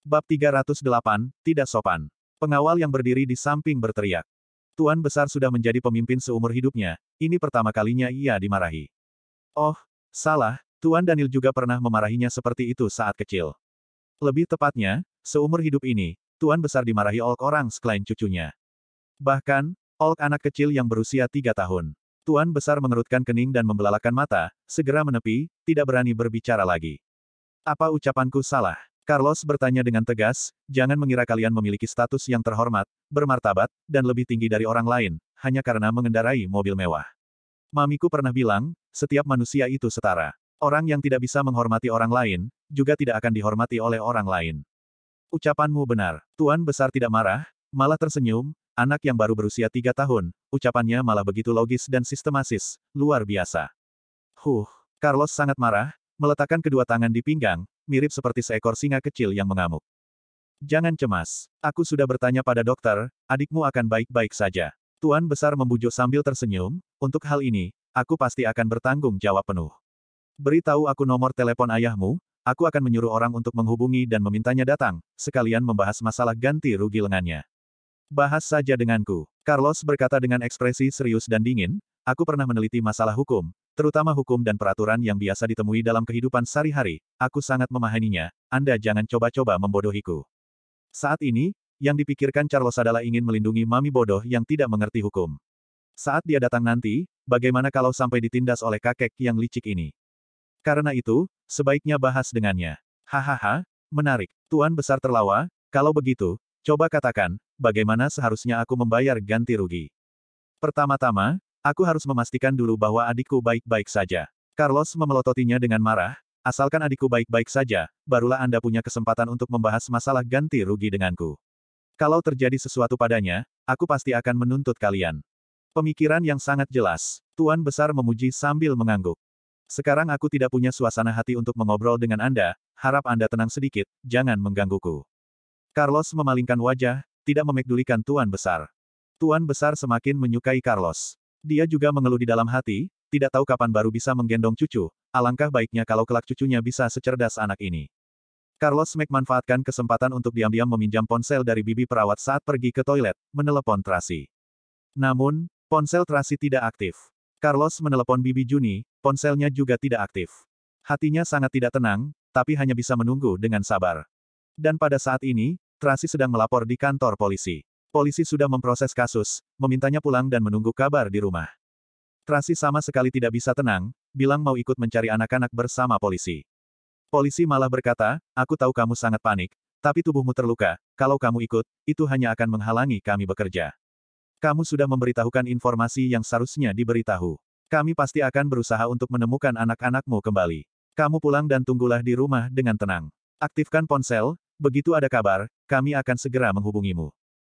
Bab 308, tidak sopan. Pengawal yang berdiri di samping berteriak. Tuan Besar sudah menjadi pemimpin seumur hidupnya, ini pertama kalinya ia dimarahi. Oh, salah, Tuan Daniel juga pernah memarahinya seperti itu saat kecil. Lebih tepatnya, seumur hidup ini, Tuan Besar dimarahi oleh orang selain cucunya. Bahkan, oleh anak kecil yang berusia 3 tahun. Tuan Besar mengerutkan kening dan membelalakan mata, segera menepi, tidak berani berbicara lagi. Apa ucapanku salah? Carlos bertanya dengan tegas, jangan mengira kalian memiliki status yang terhormat, bermartabat, dan lebih tinggi dari orang lain, hanya karena mengendarai mobil mewah. Mamiku pernah bilang, setiap manusia itu setara. Orang yang tidak bisa menghormati orang lain, juga tidak akan dihormati oleh orang lain. Ucapanmu benar. Tuan Besar tidak marah, malah tersenyum, anak yang baru berusia 3 tahun, ucapannya malah begitu logis dan sistematis, luar biasa. Carlos sangat marah, meletakkan kedua tangan di pinggang, mirip seperti seekor singa kecil yang mengamuk. Jangan cemas. Aku sudah bertanya pada dokter, adikmu akan baik-baik saja. Tuan Besar membujuk sambil tersenyum, untuk hal ini, aku pasti akan bertanggung jawab penuh. Beritahu aku nomor telepon ayahmu, aku akan menyuruh orang untuk menghubungi dan memintanya datang, sekalian membahas masalah ganti rugi lengannya. Bahas saja denganku. Carlos berkata dengan ekspresi serius dan dingin, aku pernah meneliti masalah hukum, terutama hukum dan peraturan yang biasa ditemui dalam kehidupan sehari-hari, aku sangat memahaminya, Anda jangan coba-coba membodohiku. Saat ini, yang dipikirkan Carlos adalah ingin melindungi mami bodoh yang tidak mengerti hukum. Saat dia datang nanti, bagaimana kalau sampai ditindas oleh kakek yang licik ini? Karena itu, sebaiknya bahas dengannya. Hahaha, menarik. Tuan Besar tertawa, kalau begitu, coba katakan, bagaimana seharusnya aku membayar ganti rugi? Pertama-tama, aku harus memastikan dulu bahwa adikku baik-baik saja. Carlos memelototinya dengan marah, asalkan adikku baik-baik saja, barulah Anda punya kesempatan untuk membahas masalah ganti rugi denganku. Kalau terjadi sesuatu padanya, aku pasti akan menuntut kalian. Pemikiran yang sangat jelas. Tuan Besar memuji sambil mengangguk. Sekarang aku tidak punya suasana hati untuk mengobrol dengan Anda, harap Anda tenang sedikit, jangan menggangguku. Carlos memalingkan wajah, tidak memekdulikan Tuan Besar. Tuan Besar semakin menyukai Carlos. Dia juga mengeluh di dalam hati, tidak tahu kapan baru bisa menggendong cucu, alangkah baiknya kalau kelak cucunya bisa secerdas anak ini. Carlos memanfaatkan kesempatan untuk diam-diam meminjam ponsel dari bibi perawat saat pergi ke toilet, menelepon Tracy. Namun, ponsel Tracy tidak aktif. Carlos menelepon bibi Juni, ponselnya juga tidak aktif. Hatinya sangat tidak tenang, tapi hanya bisa menunggu dengan sabar. Dan pada saat ini, Tracy sedang melapor di kantor polisi. Polisi sudah memproses kasus, memintanya pulang dan menunggu kabar di rumah. Tracy sama sekali tidak bisa tenang, bilang mau ikut mencari anak-anak bersama polisi. Polisi malah berkata, aku tahu kamu sangat panik, tapi tubuhmu terluka, kalau kamu ikut, itu hanya akan menghalangi kami bekerja. Kamu sudah memberitahukan informasi yang seharusnya diberitahu. Kami pasti akan berusaha untuk menemukan anak-anakmu kembali. Kamu pulang dan tunggulah di rumah dengan tenang. Aktifkan ponsel, begitu ada kabar, kami akan segera menghubungimu.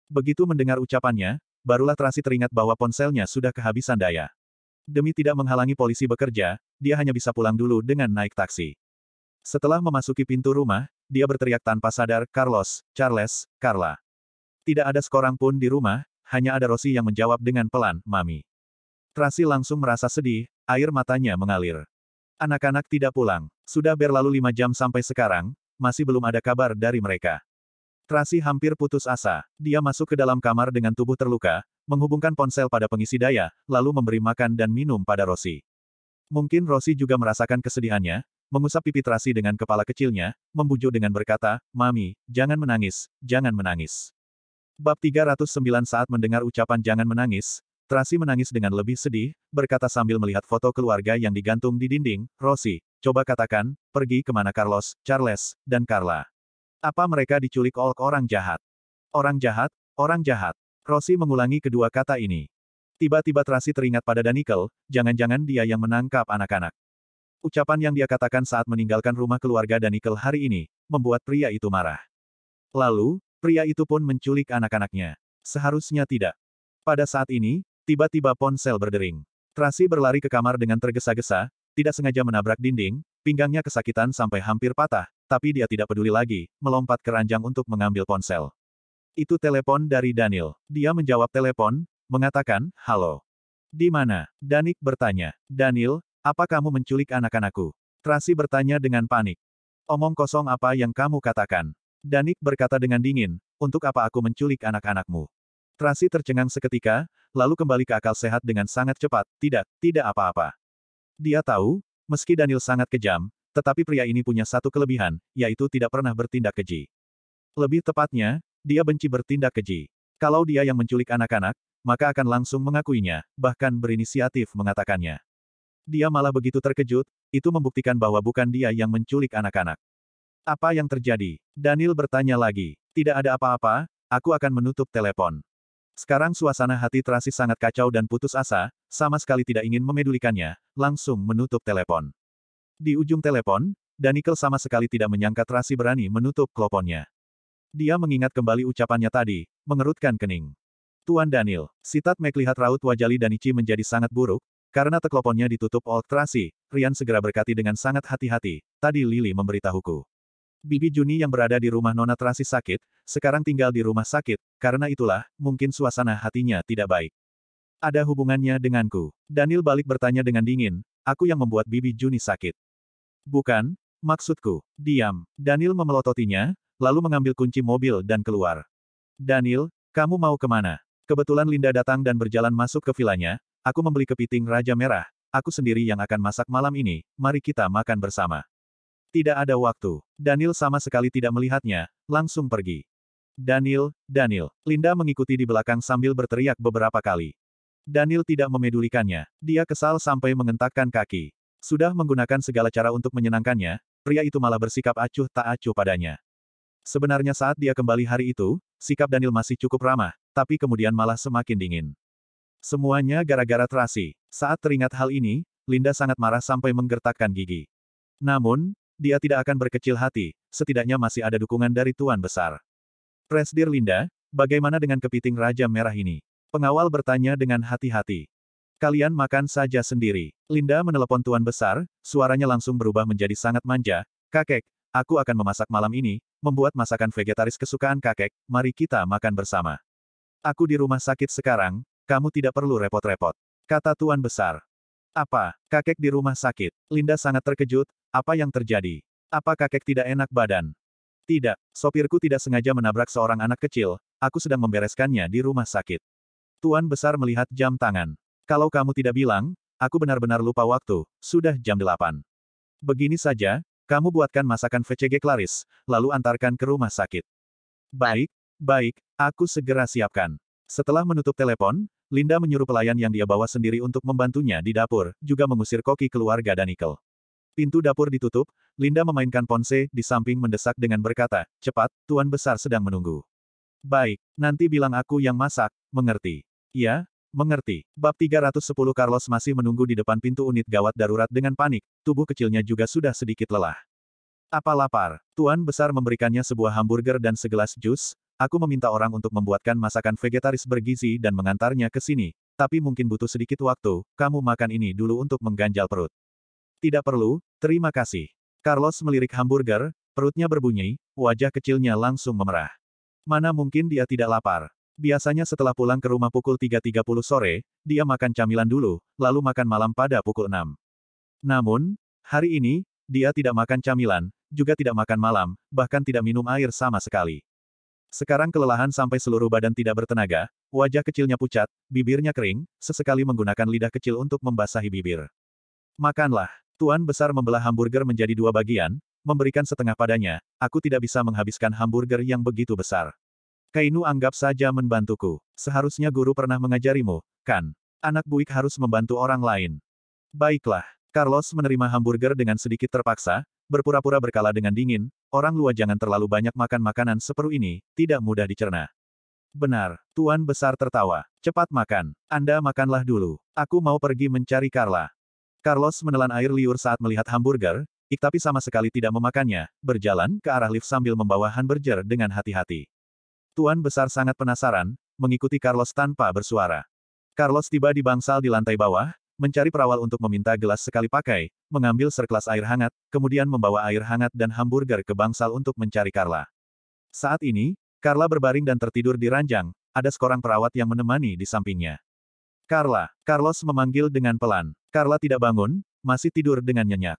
Begitu mendengar ucapannya, barulah Tracy teringat bahwa ponselnya sudah kehabisan daya. Demi tidak menghalangi polisi bekerja, dia hanya bisa pulang dulu dengan naik taksi. Setelah memasuki pintu rumah, dia berteriak tanpa sadar, Carlos, Charles, Carla. Tidak ada seorang pun di rumah, hanya ada Rosie yang menjawab dengan pelan, Mami. Tracy langsung merasa sedih, air matanya mengalir. Anak-anak tidak pulang. Sudah berlalu 5 jam sampai sekarang, masih belum ada kabar dari mereka. Tracy hampir putus asa. Dia masuk ke dalam kamar dengan tubuh terluka, menghubungkan ponsel pada pengisi daya, lalu memberi makan dan minum pada Rosie. Mungkin Rosie juga merasakan kesedihannya, mengusap pipi Tracy dengan kepala kecilnya, membujuk dengan berkata, Mami, jangan menangis, jangan menangis. Bab 309 saat mendengar ucapan jangan menangis, Tracy menangis dengan lebih sedih, berkata sambil melihat foto keluarga yang digantung di dinding, Rosie, coba katakan, pergi kemana Carlos, Charles, dan Carla. Apa mereka diculik oleh orang jahat? Orang jahat, orang jahat. Rosie mengulangi kedua kata ini. Tiba-tiba Tracy teringat pada Daniel, jangan-jangan dia yang menangkap anak-anak. Ucapan yang dia katakan saat meninggalkan rumah keluarga Daniel hari ini, membuat pria itu marah. Lalu, pria itu pun menculik anak-anaknya. Seharusnya tidak. Pada saat ini, tiba-tiba ponsel berdering. Tracy berlari ke kamar dengan tergesa-gesa, tidak sengaja menabrak dinding, pinggangnya kesakitan sampai hampir patah, tapi dia tidak peduli lagi, melompat ke ranjang untuk mengambil ponsel. Itu telepon dari Daniel. Dia menjawab telepon, mengatakan, halo. Di mana? Danik bertanya. Daniel, apa kamu menculik anak-anakku? Tracy bertanya dengan panik. Omong kosong apa yang kamu katakan? Danik berkata dengan dingin, untuk apa aku menculik anak-anakmu? Tracy tercengang seketika, lalu kembali ke akal sehat dengan sangat cepat, tidak apa-apa. Dia tahu, meski Daniel sangat kejam, tetapi pria ini punya satu kelebihan, yaitu tidak pernah bertindak keji. Lebih tepatnya, dia benci bertindak keji. Kalau dia yang menculik anak-anak, maka akan langsung mengakuinya, bahkan berinisiatif mengatakannya. Dia malah begitu terkejut, itu membuktikan bahwa bukan dia yang menculik anak-anak. Apa yang terjadi? Daniel bertanya lagi. Tidak ada apa-apa, aku akan menutup telepon. Sekarang suasana hati Tracy sangat kacau dan putus asa, sama sekali tidak ingin memedulikannya, langsung menutup telepon. Di ujung telepon, Daniel sama sekali tidak menyangka Tracy berani menutup teleponnya. Dia mengingat kembali ucapannya tadi, mengerutkan kening. Tuan Daniel, Sitat melihat raut wajah Li Danichi menjadi sangat buruk, karena teleponnya ditutup oleh Tracy. Rian segera berkati dengan sangat hati-hati, tadi Lily memberitahuku. Bibi Juni yang berada di rumah Nona Tracy sakit, sekarang tinggal di rumah sakit, karena itulah, mungkin suasana hatinya tidak baik. Ada hubungannya denganku. Daniel balik bertanya dengan dingin, aku yang membuat Bibi Juni sakit. Bukan, maksudku. Diam. Daniel memelototinya, lalu mengambil kunci mobil dan keluar. Daniel, kamu mau kemana? Kebetulan Linda datang dan berjalan masuk ke vilanya, aku membeli kepiting Raja Merah, aku sendiri yang akan masak malam ini, mari kita makan bersama. Tidak ada waktu. Daniel sama sekali tidak melihatnya, langsung pergi. Daniel, Linda mengikuti di belakang sambil berteriak beberapa kali. Daniel tidak memedulikannya. Dia kesal sampai mengentakkan kaki. Sudah menggunakan segala cara untuk menyenangkannya, pria itu malah bersikap acuh tak acuh padanya. Sebenarnya saat dia kembali hari itu, sikap Daniel masih cukup ramah, tapi kemudian malah semakin dingin. Semuanya gara-gara Tracy. Saat teringat hal ini, Linda sangat marah sampai menggertakkan gigi. Namun, dia tidak akan berkecil hati, setidaknya masih ada dukungan dari Tuan Besar. Presdir Linda, bagaimana dengan kepiting Raja Merah ini? Pengawal bertanya dengan hati-hati. Kalian makan saja sendiri. Linda menelepon Tuan Besar, suaranya langsung berubah menjadi sangat manja. Kakek, aku akan memasak malam ini, membuat masakan vegetaris kesukaan kakek, mari kita makan bersama. Aku di rumah sakit sekarang, kamu tidak perlu repot-repot. Kata Tuan Besar. Apa, kakek di rumah sakit? Linda sangat terkejut, apa yang terjadi? Apa kakek tidak enak badan? Tidak, sopirku tidak sengaja menabrak seorang anak kecil, aku sedang membereskannya di rumah sakit. Tuan Besar melihat jam tangan. Kalau kamu tidak bilang, aku benar-benar lupa waktu, sudah jam 8. Begini saja, kamu buatkan masakan VCG Claris, lalu antarkan ke rumah sakit. Baik, aku segera siapkan. Setelah menutup telepon, Linda menyuruh pelayan yang dia bawa sendiri untuk membantunya di dapur, juga mengusir koki keluarga Daniel. Pintu dapur ditutup, Linda memainkan ponsel di samping mendesak dengan berkata, cepat, Tuan Besar sedang menunggu. Baik, nanti bilang aku yang masak, mengerti? Ya, mengerti. Bab 310 Carlos masih menunggu di depan pintu unit gawat darurat dengan panik, tubuh kecilnya juga sudah sedikit lelah. Apa lapar? Tuan Besar memberikannya sebuah hamburger dan segelas jus, aku meminta orang untuk membuatkan masakan vegetaris bergizi dan mengantarnya ke sini, tapi mungkin butuh sedikit waktu, kamu makan ini dulu untuk mengganjal perut. Tidak perlu, terima kasih. Carlos melirik hamburger, perutnya berbunyi, wajah kecilnya langsung memerah. Mana mungkin dia tidak lapar. Biasanya setelah pulang ke rumah pukul 3.30 sore, dia makan camilan dulu, lalu makan malam pada pukul 6. Namun, hari ini, dia tidak makan camilan, juga tidak makan malam, bahkan tidak minum air sama sekali. Sekarang kelelahan sampai seluruh badan tidak bertenaga, wajah kecilnya pucat, bibirnya kering, sesekali menggunakan lidah kecil untuk membasahi bibir. Makanlah. Tuan Besar membelah hamburger menjadi 2 bagian, memberikan setengah padanya, aku tidak bisa menghabiskan hamburger yang begitu besar. Kainu anggap saja membantuku. Seharusnya guru pernah mengajarimu, kan? Anak buik harus membantu orang lain. Baiklah. Carlos menerima hamburger dengan sedikit terpaksa, berpura-pura berkala dengan dingin, orang luar jangan terlalu banyak makan makanan seperti ini, tidak mudah dicerna. Benar. Tuan Besar tertawa. Cepat makan. Anda makanlah dulu. Aku mau pergi mencari Carla. Carlos menelan air liur saat melihat hamburger, tapi sama sekali tidak memakannya, berjalan ke arah lift sambil membawa hamburger dengan hati-hati. Tuan Besar sangat penasaran, mengikuti Carlos tanpa bersuara. Carlos tiba di bangsal di lantai bawah, mencari perawal untuk meminta gelas sekali pakai, mengambil segelas air hangat, kemudian membawa air hangat dan hamburger ke bangsal untuk mencari Carla. Saat ini, Carla berbaring dan tertidur di ranjang, ada seorang perawat yang menemani di sampingnya. Carla, Carlos memanggil dengan pelan. Carla tidak bangun, masih tidur dengan nyenyak.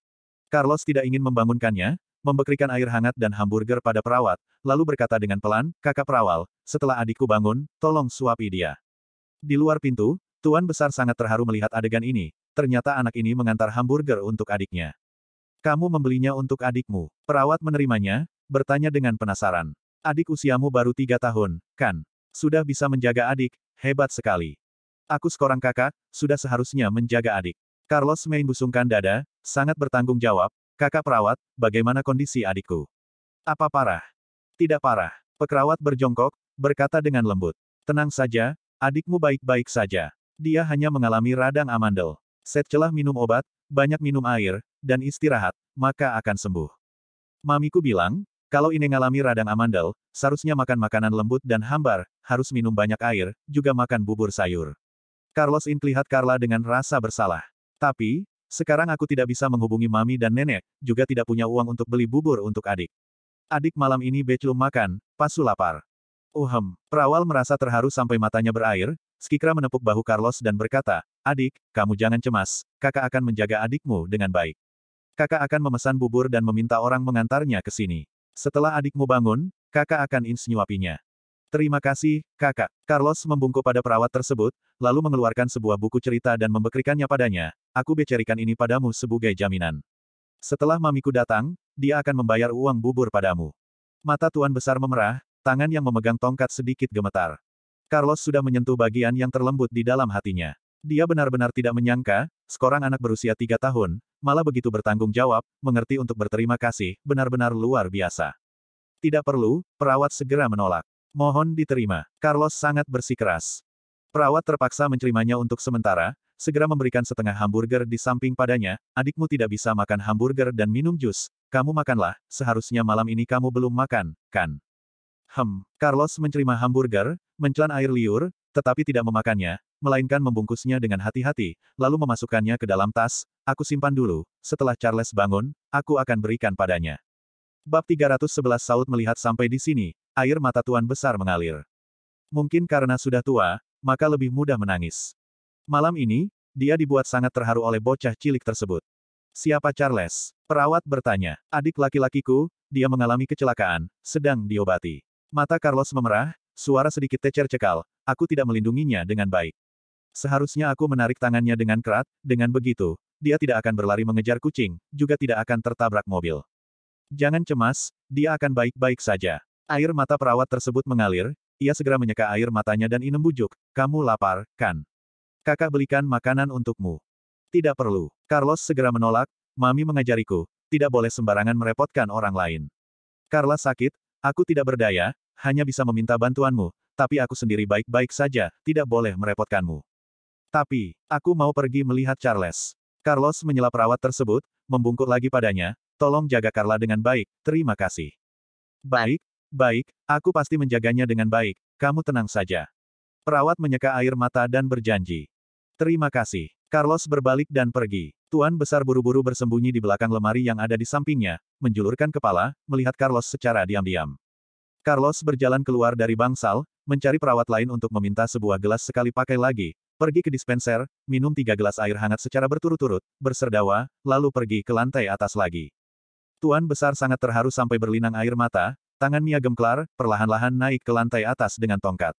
Carlos tidak ingin membangunkannya, memberikan air hangat dan hamburger pada perawat, lalu berkata dengan pelan, "Kakak perawal, setelah adikku bangun, tolong suapi dia." Di luar pintu, Tuan Besar sangat terharu melihat adegan ini. Ternyata anak ini mengantar hamburger untuk adiknya. "Kamu membelinya untuk adikmu?" Perawat menerimanya, bertanya dengan penasaran. "Adik usiamu baru 3 tahun, kan? Sudah bisa menjaga adik, hebat sekali. Aku seorang kakak, sudah seharusnya menjaga adik." Carlos membusungkan dada, sangat bertanggung jawab, "Kakak perawat, bagaimana kondisi adikku? Apa parah?" "Tidak parah." Perawat berjongkok, berkata dengan lembut. "Tenang saja, adikmu baik-baik saja. Dia hanya mengalami radang amandel. Setelah minum obat, banyak minum air, dan istirahat, maka akan sembuh." Mamiku bilang, kalau ini ngalami radang amandel, seharusnya makan makanan lembut dan hambar, harus minum banyak air, juga makan bubur sayur. Carlos melihat Carla dengan rasa bersalah. "Tapi, sekarang aku tidak bisa menghubungi mami dan nenek, juga tidak punya uang untuk beli bubur untuk adik. Adik malam ini belum makan, pasu lapar." Perawal merasa terharu sampai matanya berair, Skikra menepuk bahu Carlos dan berkata, "Adik, kamu jangan cemas, kakak akan menjaga adikmu dengan baik. Kakak akan memesan bubur dan meminta orang mengantarnya ke sini. Setelah adikmu bangun, kakak akan nyuapinya." "Terima kasih, kakak." Carlos membungkuk pada perawat tersebut, lalu mengeluarkan sebuah buku cerita dan memberikannya padanya. "Aku becerikan ini padamu sebagai jaminan. Setelah mamiku datang, dia akan membayar uang bubur padamu." Mata Tuan Besar memerah, tangan yang memegang tongkat sedikit gemetar. Carlos sudah menyentuh bagian yang terlembut di dalam hatinya. Dia benar-benar tidak menyangka, seorang anak berusia 3 tahun, malah begitu bertanggung jawab, mengerti untuk berterima kasih, benar-benar luar biasa. "Tidak perlu," perawat segera menolak. "Mohon diterima." Carlos sangat bersikeras. Perawat terpaksa menerimanya untuk sementara, segera memberikan setengah hamburger di samping padanya. "Adikmu tidak bisa makan hamburger dan minum jus. Kamu makanlah, seharusnya malam ini kamu belum makan, kan?" Carlos menerima hamburger, menelan air liur, tetapi tidak memakannya, melainkan membungkusnya dengan hati-hati, lalu memasukkannya ke dalam tas. "Aku simpan dulu, setelah Charles bangun, aku akan berikan padanya." Bab 311 Saud melihat sampai di sini, air mata Tuan Besar mengalir. Mungkin karena sudah tua, maka lebih mudah menangis. Malam ini, dia dibuat sangat terharu oleh bocah cilik tersebut. "Siapa Charles?" Perawat bertanya. "Adik laki-lakiku, dia mengalami kecelakaan, sedang diobati." Mata Carlos memerah, suara sedikit tercekal, "Aku tidak melindunginya dengan baik. Seharusnya aku menarik tangannya dengan kerat, dengan begitu, dia tidak akan berlari mengejar kucing, juga tidak akan tertabrak mobil. Jangan cemas, dia akan baik-baik saja." Air mata perawat tersebut mengalir, ia segera menyeka air matanya dan membujuk, "Kamu lapar, kan? Kakak belikan makanan untukmu." "Tidak perlu." Carlos segera menolak, "Mami mengajariku, tidak boleh sembarangan merepotkan orang lain. Carla sakit, aku tidak berdaya, hanya bisa meminta bantuanmu, tapi aku sendiri baik-baik saja, tidak boleh merepotkanmu. Tapi, aku mau pergi melihat Charles." Carlos menyela perawat tersebut, membungkuk lagi padanya, "Tolong jaga Carla dengan baik, terima kasih." "Baik, baik, aku pasti menjaganya dengan baik, kamu tenang saja." Perawat menyeka air mata dan berjanji. "Terima kasih." Carlos berbalik dan pergi. Tuan Besar buru-buru bersembunyi di belakang lemari yang ada di sampingnya, menjulurkan kepala, melihat Carlos secara diam-diam. Carlos berjalan keluar dari bangsal, mencari perawat lain untuk meminta sebuah gelas sekali pakai lagi, pergi ke dispenser, minum 3 gelas air hangat secara berturut-turut, berserdawa, lalu pergi ke lantai atas lagi. Tuan Besar sangat terharu sampai berlinang air mata, tangan Mia Gemklar, perlahan-lahan naik ke lantai atas dengan tongkat.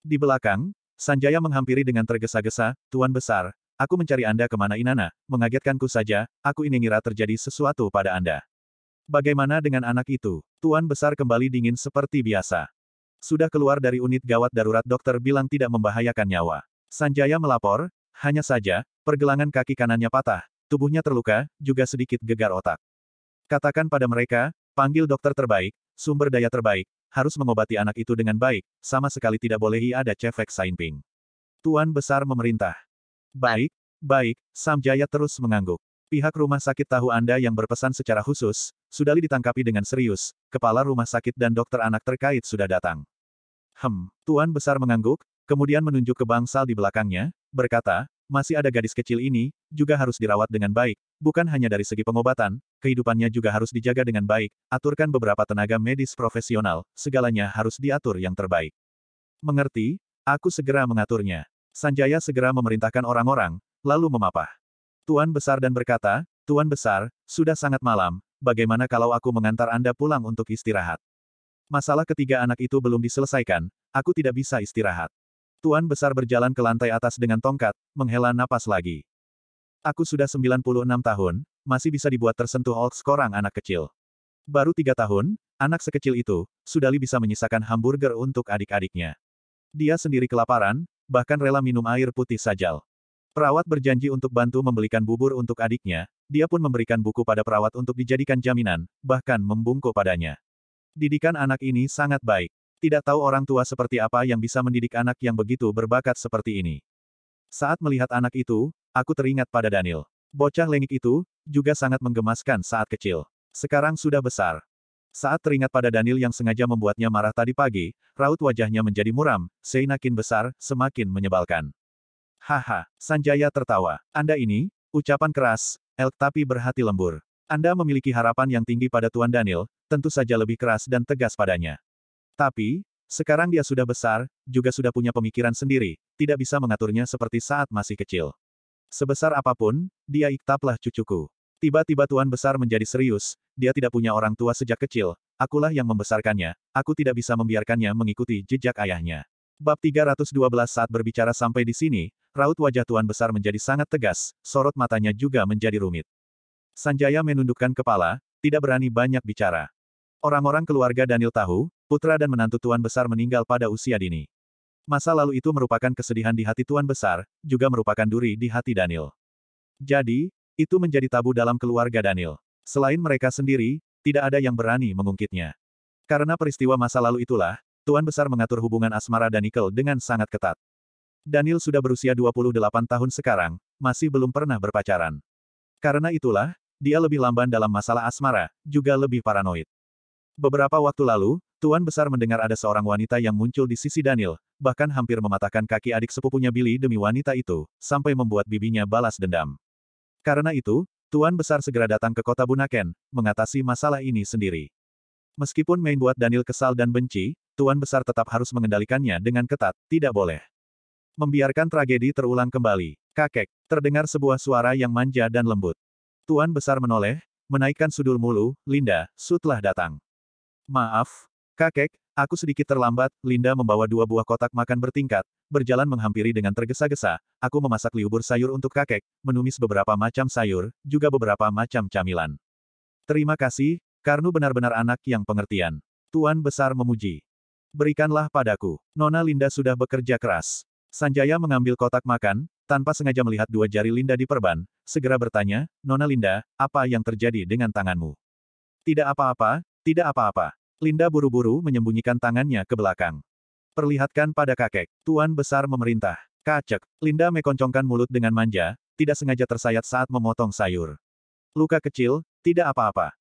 Di belakang, Sanjaya menghampiri dengan tergesa-gesa, "Tuan Besar, aku mencari Anda kemana Inanna, mengagetkanku saja, aku ini ngira terjadi sesuatu pada Anda." "Bagaimana dengan anak itu?" Tuan Besar kembali dingin seperti biasa. "Sudah keluar dari unit gawat darurat, dokter bilang tidak membahayakan nyawa." Sanjaya melapor, "Hanya saja, pergelangan kaki kanannya patah, tubuhnya terluka, juga sedikit gegar otak. Katakan pada mereka, panggil dokter terbaik, sumber daya terbaik, harus mengobati anak itu dengan baik, sama sekali tidak boleh ada cefek sainping." Tuan Besar memerintah. "Baik, baik," Sanjaya terus mengangguk. "Pihak rumah sakit tahu Anda yang berpesan secara khusus, sudah ditangkapi dengan serius, kepala rumah sakit dan dokter anak terkait sudah datang." Tuan Besar mengangguk, kemudian menunjuk ke bangsal di belakangnya, berkata, "Masih ada gadis kecil ini, juga harus dirawat dengan baik, bukan hanya dari segi pengobatan, kehidupannya juga harus dijaga dengan baik, aturkan beberapa tenaga medis profesional, segalanya harus diatur yang terbaik." "Mengerti, aku segera mengaturnya." Sanjaya segera memerintahkan orang-orang, lalu memapah Tuan Besar dan berkata, "Tuan Besar, sudah sangat malam, bagaimana kalau aku mengantar Anda pulang untuk istirahat? Masalah ketiga anak itu belum diselesaikan, aku tidak bisa istirahat. Tuan Besar berjalan ke lantai atas dengan tongkat, menghela napas lagi. Aku sudah 96 tahun, masih bisa dibuat tersentuh oleh seorang anak kecil. Baru 3 tahun, anak sekecil itu, sudah bisa menyisakan hamburger untuk adik-adiknya. Dia sendiri kelaparan, bahkan rela minum air putih sajal. Perawat berjanji untuk bantu membelikan bubur untuk adiknya, dia pun memberikan buku pada perawat untuk dijadikan jaminan, bahkan membungkuk padanya. Didikan anak ini sangat baik. Tidak tahu orang tua seperti apa yang bisa mendidik anak yang begitu berbakat seperti ini. Saat melihat anak itu, aku teringat pada Daniel. Bocah lengik itu, juga sangat menggemaskan saat kecil. Sekarang sudah besar. Saat teringat pada Daniel yang sengaja membuatnya marah tadi pagi, raut wajahnya menjadi muram, semakin besar, semakin menyebalkan. Haha, Sanjaya tertawa. Anda ini, ucapan keras, tapi berhati lembur. Anda memiliki harapan yang tinggi pada Tuan Daniel, tentu saja lebih keras dan tegas padanya. Tapi, sekarang dia sudah besar, juga sudah punya pemikiran sendiri, tidak bisa mengaturnya seperti saat masih kecil. Sebesar apapun, dia iktaplah cucuku. Tiba-tiba Tuan Besar menjadi serius, dia tidak punya orang tua sejak kecil, akulah yang membesarkannya, aku tidak bisa membiarkannya mengikuti jejak ayahnya. Bab 312 saat berbicara sampai di sini, raut wajah Tuan Besar menjadi sangat tegas, sorot matanya juga menjadi rumit. Sanjaya menundukkan kepala, tidak berani banyak bicara. Orang-orang keluarga Daniel tahu, putra dan menantu Tuan Besar meninggal pada usia dini. Masa lalu itu merupakan kesedihan di hati Tuan Besar, juga merupakan duri di hati Daniel. Jadi, itu menjadi tabu dalam keluarga Daniel. Selain mereka sendiri, tidak ada yang berani mengungkitnya. Karena peristiwa masa lalu itulah, Tuan Besar mengatur hubungan asmara Daniel dengan sangat ketat. Daniel sudah berusia 28 tahun sekarang, masih belum pernah berpacaran. Karena itulah, dia lebih lamban dalam masalah asmara, juga lebih paranoid. Beberapa waktu lalu, Tuan Besar mendengar ada seorang wanita yang muncul di sisi Daniel, bahkan hampir mematahkan kaki adik sepupunya Billy demi wanita itu, sampai membuat bibinya balas dendam. Karena itu, Tuan Besar segera datang ke kota Bunaken, mengatasi masalah ini sendiri. Meskipun main buat Daniel kesal dan benci, Tuan Besar tetap harus mengendalikannya dengan ketat, tidak boleh membiarkan tragedi terulang kembali. Kakek, terdengar sebuah suara yang manja dan lembut. Tuan Besar menoleh, menaikkan sudul mulu, Linda, sudahlah datang. Maaf, kakek, aku sedikit terlambat, Linda membawa 2 buah kotak makan bertingkat, berjalan menghampiri dengan tergesa-gesa, aku memasak liubur sayur untuk kakek, menumis beberapa macam sayur, juga beberapa macam camilan. Terima kasih, Karnu benar-benar anak yang pengertian. Tuan Besar memuji. Berikanlah padaku. Nona Linda sudah bekerja keras. Sanjaya mengambil kotak makan, tanpa sengaja melihat 2 jari Linda diperban, segera bertanya, Nona Linda, apa yang terjadi dengan tanganmu? Tidak apa-apa, tidak apa-apa. Linda buru-buru menyembunyikan tangannya ke belakang. Perlihatkan pada kakek. Tuan Besar memerintah. Kacek. Linda mekoncongkan mulut dengan manja, tidak sengaja tersayat saat memotong sayur. Luka kecil, tidak apa-apa.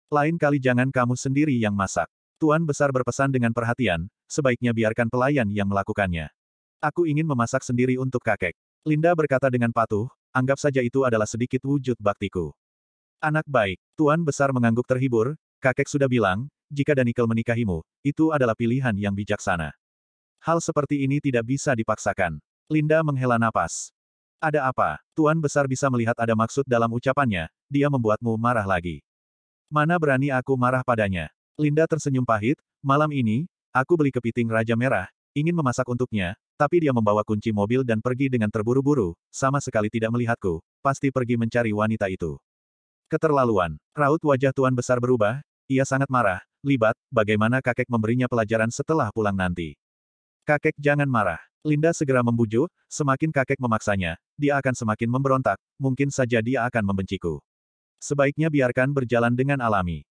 Lain kali jangan kamu sendiri yang masak. Tuan Besar berpesan dengan perhatian, sebaiknya biarkan pelayan yang melakukannya. Aku ingin memasak sendiri untuk kakek. Linda berkata dengan patuh, anggap saja itu adalah sedikit wujud baktiku. Anak baik. Tuan Besar mengangguk terhibur, kakek sudah bilang, jika Daniel menikahimu, itu adalah pilihan yang bijaksana. Hal seperti ini tidak bisa dipaksakan. Linda menghela napas. Ada apa? Tuan Besar bisa melihat ada maksud dalam ucapannya, dia membuatmu marah lagi. Mana berani aku marah padanya. Linda tersenyum pahit, malam ini, aku beli kepiting Raja Merah, ingin memasak untuknya, tapi dia membawa kunci mobil dan pergi dengan terburu-buru, sama sekali tidak melihatku, pasti pergi mencari wanita itu. Keterlaluan. Raut wajah Tuan Besar berubah, ia sangat marah, libat, bagaimana kakek memberinya pelajaran setelah pulang nanti. Kakek jangan marah. Linda segera membujuk, semakin kakek memaksanya, dia akan semakin memberontak, mungkin saja dia akan membenciku. Sebaiknya biarkan berjalan dengan alami.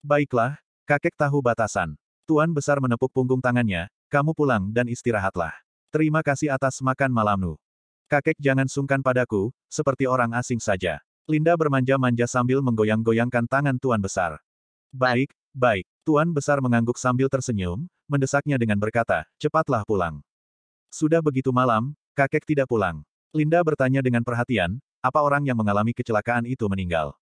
Baiklah, kakek tahu batasan. Tuan Besar menepuk punggung tangannya, kamu pulang dan istirahatlah. Terima kasih atas makan malammu. Kakek jangan sungkan padaku, seperti orang asing saja. Linda bermanja-manja sambil menggoyang-goyangkan tangan Tuan Besar. Baik, baik. Tuan Besar mengangguk sambil tersenyum, mendesaknya dengan berkata, cepatlah pulang. Sudah begitu malam, kakek tidak pulang. Linda bertanya dengan perhatian, apa orang yang mengalami kecelakaan itu meninggal?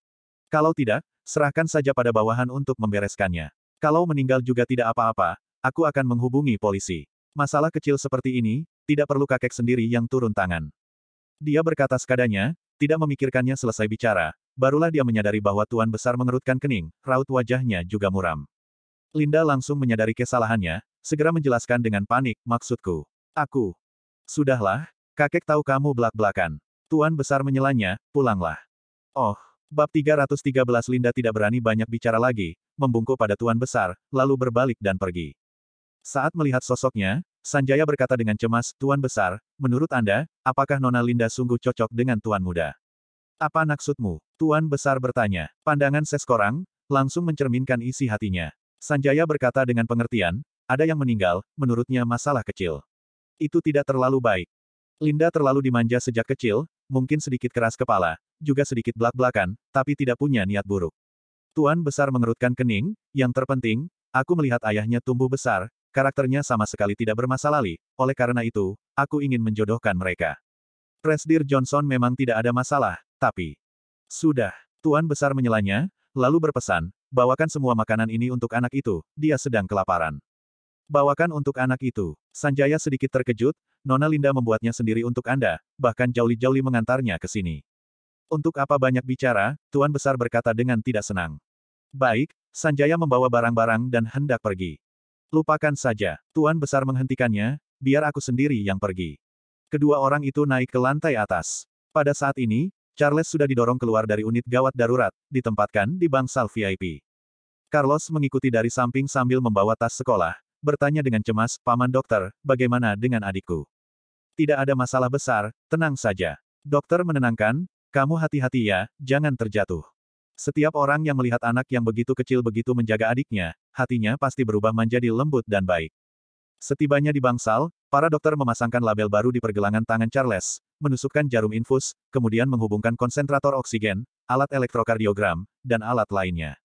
Kalau tidak, serahkan saja pada bawahan untuk membereskannya. Kalau meninggal juga tidak apa-apa, aku akan menghubungi polisi. Masalah kecil seperti ini, tidak perlu kakek sendiri yang turun tangan. Dia berkata sekadanya, tidak memikirkannya selesai bicara, barulah dia menyadari bahwa Tuan Besar mengerutkan kening, raut wajahnya juga muram. Linda langsung menyadari kesalahannya, segera menjelaskan dengan panik, maksudku. Aku. Sudahlah, kakek tahu kamu belak-belakan. Tuan Besar menyelanya, pulanglah. Oh, bab 313 Linda tidak berani banyak bicara lagi, membungkuk pada Tuan Besar, lalu berbalik dan pergi. Saat melihat sosoknya, Sanjaya berkata dengan cemas, Tuan Besar, menurut Anda, apakah Nona Linda sungguh cocok dengan Tuan Muda? Apa maksudmu? Tuan Besar bertanya. Pandangan Seskorang, langsung mencerminkan isi hatinya. Sanjaya berkata dengan pengertian, ada yang meninggal, menurutnya masalah kecil. Itu tidak terlalu baik. Linda terlalu dimanja sejak kecil, mungkin sedikit keras kepala, juga sedikit belak-belakan, tapi tidak punya niat buruk. Tuan Besar mengerutkan kening, yang terpenting, aku melihat ayahnya tumbuh besar, karakternya sama sekali tidak bermasalah, oleh karena itu, aku ingin menjodohkan mereka. Presdir Johnson memang tidak ada masalah, tapi... Sudah, Tuan Besar menyelanya, lalu berpesan, bawakan semua makanan ini untuk anak itu, dia sedang kelaparan. Bawakan untuk anak itu. Sanjaya sedikit terkejut, Nona Linda membuatnya sendiri untuk Anda, bahkan Jauli-Jauli mengantarnya ke sini. Untuk apa banyak bicara, Tuan Besar berkata dengan tidak senang. Baik, Sanjaya membawa barang-barang dan hendak pergi. Lupakan saja, Tuan Besar menghentikannya, biar aku sendiri yang pergi. Kedua orang itu naik ke lantai atas. Pada saat ini, Charles sudah didorong keluar dari unit gawat darurat, ditempatkan di bangsal VIP. Carlos mengikuti dari samping sambil membawa tas sekolah, bertanya dengan cemas, Paman Dokter, bagaimana dengan adikku? Tidak ada masalah besar, tenang saja. Dokter menenangkan, kamu hati-hati ya, jangan terjatuh. Setiap orang yang melihat anak yang begitu kecil begitu menjaga adiknya, hatinya pasti berubah menjadi lembut dan baik. Setibanya di bangsal, para dokter memasangkan label baru di pergelangan tangan Charles, menusukkan jarum infus, kemudian menghubungkan konsentrator oksigen, alat elektrokardiogram, dan alat lainnya.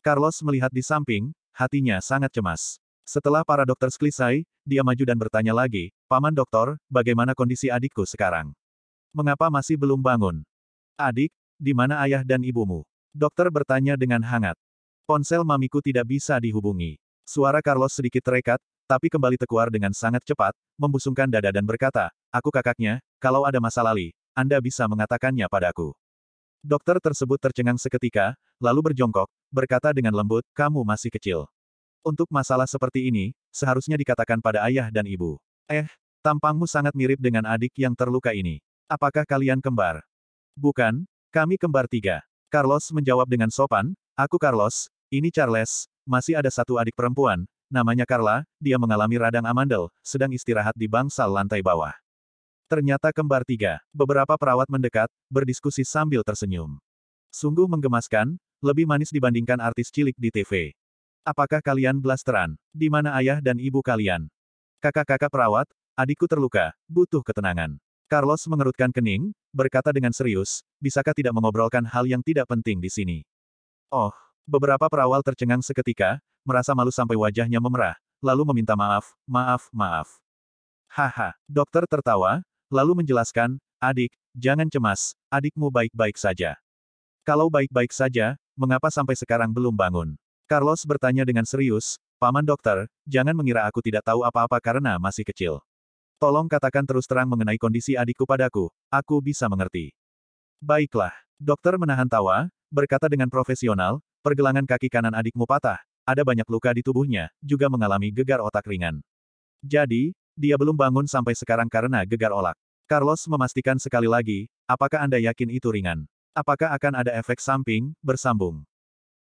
Carlos melihat di samping, hatinya sangat cemas. Setelah para dokter selesai, dia maju dan bertanya lagi, Paman Doktor, bagaimana kondisi adikku sekarang? Mengapa masih belum bangun? Adik, di mana ayah dan ibumu? Dokter bertanya dengan hangat. Ponsel mamiku tidak bisa dihubungi. Suara Carlos sedikit terikat, tapi kembali terkeluar dengan sangat cepat, membusungkan dada dan berkata, aku kakaknya, kalau ada masalah Anda bisa mengatakannya padaku. Dokter tersebut tercengang seketika, lalu berjongkok, berkata dengan lembut, kamu masih kecil. Untuk masalah seperti ini, seharusnya dikatakan pada ayah dan ibu. Tampangmu sangat mirip dengan adik yang terluka ini. Apakah kalian kembar? Bukan, kami kembar tiga. Carlos menjawab dengan sopan, aku Carlos, ini Charles, masih ada satu adik perempuan, namanya Carla, dia mengalami radang amandel, sedang istirahat di bangsal lantai bawah. Ternyata kembar tiga. Beberapa perawat mendekat, berdiskusi sambil tersenyum. Sungguh menggemaskan, lebih manis dibandingkan artis cilik di TV. Apakah kalian blasteran? Di mana ayah dan ibu kalian? Kakak-kakak perawat, adikku terluka, butuh ketenangan. Carlos mengerutkan kening, berkata dengan serius, bisakah tidak mengobrolkan hal yang tidak penting di sini? Oh, beberapa perawat tercengang seketika, merasa malu sampai wajahnya memerah, lalu meminta maaf, maaf. Haha, dokter tertawa, lalu menjelaskan, adik, jangan cemas, adikmu baik-baik saja. Kalau baik-baik saja, mengapa sampai sekarang belum bangun? Carlos bertanya dengan serius, Paman Dokter, jangan mengira aku tidak tahu apa-apa karena masih kecil. Tolong katakan terus terang mengenai kondisi adikku padaku, aku bisa mengerti. Baiklah, dokter menahan tawa, berkata dengan profesional, pergelangan kaki kanan adikmu patah, ada banyak luka di tubuhnya, juga mengalami gegar otak ringan. Jadi, dia belum bangun sampai sekarang karena gegar otak. Carlos memastikan sekali lagi, apakah Anda yakin itu ringan? Apakah akan ada efek samping, bersambung?